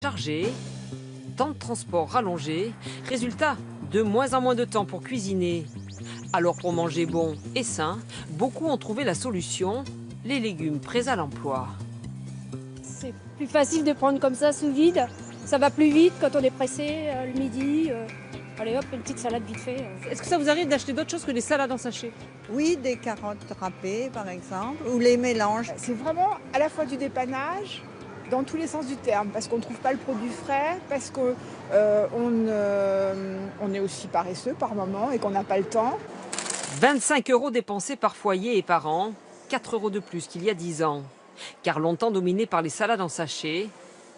Chargé, temps de transport rallongé, résultat, de moins en moins de temps pour cuisiner. Alors pour manger bon et sain, beaucoup ont trouvé la solution, les légumes prêts à l'emploi. C'est plus facile de prendre comme ça sous vide. Ça va plus vite quand on est pressé le midi. Allez hop, une petite salade vite fait. Est-ce que ça vous arrive d'acheter d'autres choses que des salades en sachet? Oui, des carottes râpées par exemple, ou les mélanges. C'est vraiment à la fois du dépannage, dans tous les sens du terme, parce qu'on ne trouve pas le produit frais, parce qu'on est aussi paresseux par moment et qu'on n'a pas le temps. 25 € dépensés par foyer et par an, 4 € de plus qu'il y a 10 ans. Car longtemps dominée par les salades en sachet,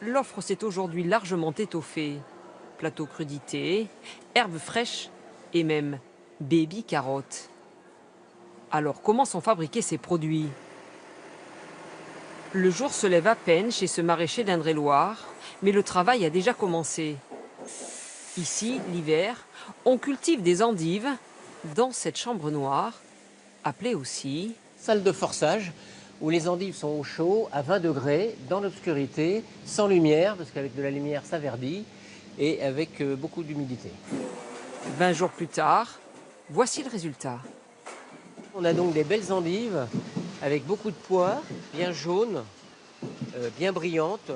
l'offre s'est aujourd'hui largement étoffée. Plateaux crudités, herbes fraîches et même baby carottes. Alors comment sont fabriqués ces produits? Le jour se lève à peine chez ce maraîcher d'Indre-et-Loire, mais le travail a déjà commencé. Ici, l'hiver, on cultive des endives dans cette chambre noire, appelée aussi salle de forçage, où les endives sont au chaud, à 20 degrés, dans l'obscurité, sans lumière, parce qu'avec de la lumière ça verdit, et avec beaucoup d'humidité. 20 jours plus tard, voici le résultat. On a donc des belles endives, avec beaucoup de pois, bien jaunes, bien brillantes.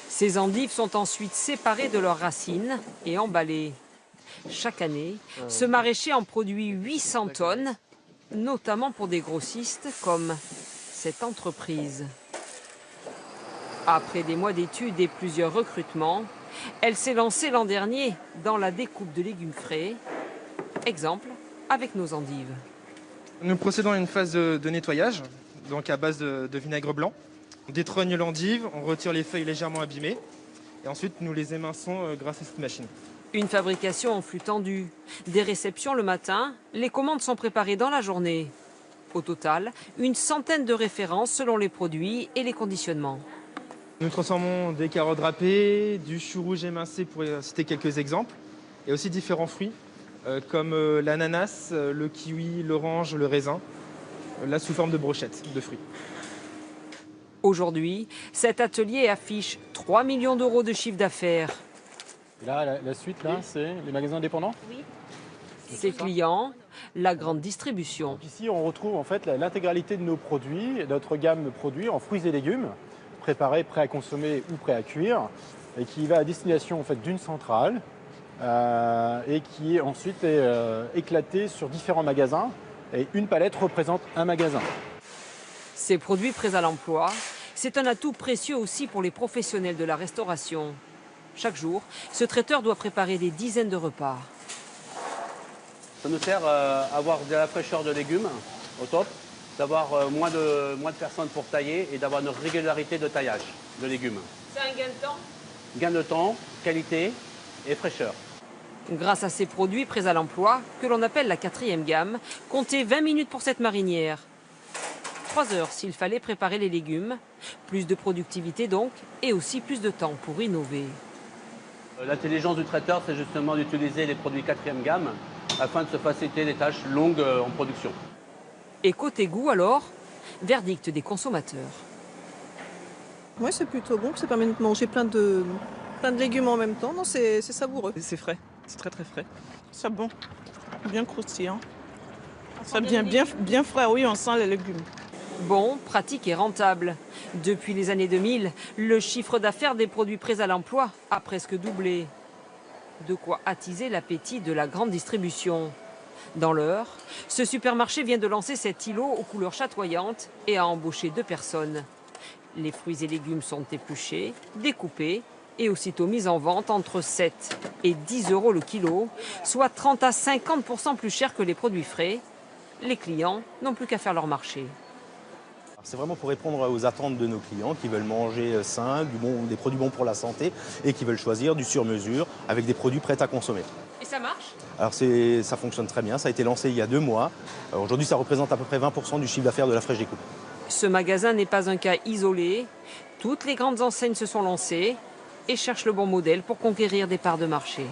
Ces endives sont ensuite séparées de leurs racines et emballées. Chaque année, ce maraîcher en produit 800 tonnes, notamment pour des grossistes comme cette entreprise. Après des mois d'études et plusieurs recrutements, elle s'est lancée l'an dernier dans la découpe de légumes frais. Exemple avec nos endives. Nous procédons à une phase de nettoyage, donc à base de vinaigre blanc. On détrogne l'endive, on retire les feuilles légèrement abîmées et ensuite nous les éminçons grâce à cette machine. Une fabrication en flux tendu. Des réceptions le matin, les commandes sont préparées dans la journée. Au total, une centaine de références selon les produits et les conditionnements. Nous transformons des carottes râpées, du chou rouge émincé pour citer quelques exemples, et aussi différents fruits comme l'ananas, le kiwi, l'orange, le raisin, là sous forme de brochettes de fruits. Aujourd'hui, cet atelier affiche 3 millions d'euros de chiffre d'affaires. Là, la suite, là, c'est les magasins indépendants. Oui. Ses clients, la grande distribution. Donc ici, on retrouve en fait l'intégralité de nos produits, notre gamme de produits en fruits et légumes, préparés, prêts à consommer ou prêts à cuire, et qui va à destination en fait d'une centrale et qui ensuite est éclatée sur différents magasins. Et une palette représente un magasin. Ces produits prêts à l'emploi, c'est un atout précieux aussi pour les professionnels de la restauration. Chaque jour, ce traiteur doit préparer des dizaines de repas. Ça nous sert à avoir de la fraîcheur de légumes au top, d'avoir moins de personnes pour tailler et d'avoir une régularité de taillage de légumes. C'est un gain de temps? Gain de temps, qualité et fraîcheur. Grâce à ces produits prêts à l'emploi, que l'on appelle la 4e gamme, comptez 20 minutes pour cette marinière. 3 heures s'il fallait préparer les légumes, plus de productivité donc, et aussi plus de temps pour innover. L'intelligence du traiteur, c'est justement d'utiliser les produits 4e gamme afin de se faciliter les tâches longues en production. Et côté goût alors, verdict des consommateurs. Oui, c'est plutôt bon, ça permet de manger plein de légumes en même temps. Non, c'est savoureux. C'est frais, c'est très très frais. C'est bon, bien croustillant. Ça devient bien frais, oui, on sent les légumes. Bon, pratique et rentable. Depuis les années 2000, le chiffre d'affaires des produits prêts à l'emploi a presque doublé. De quoi attiser l'appétit de la grande distribution. Dans l'heure, ce supermarché vient de lancer cet îlot aux couleurs chatoyantes et a embauché 2 personnes. Les fruits et légumes sont épluchés, découpés et aussitôt mis en vente entre 7 et 10 € le kilo, soit 30 à 50% plus cher que les produits frais. Les clients n'ont plus qu'à faire leur marché. C'est vraiment pour répondre aux attentes de nos clients qui veulent manger sain, des produits bons pour la santé et qui veulent choisir du sur-mesure avec des produits prêts à consommer. Et ça marche? Alors ça fonctionne très bien, ça a été lancé il y a 2 mois. Aujourd'hui, ça représente à peu près 20% du chiffre d'affaires de la fraîche découpe. Ce magasin n'est pas un cas isolé. Toutes les grandes enseignes se sont lancées et cherchent le bon modèle pour conquérir des parts de marché.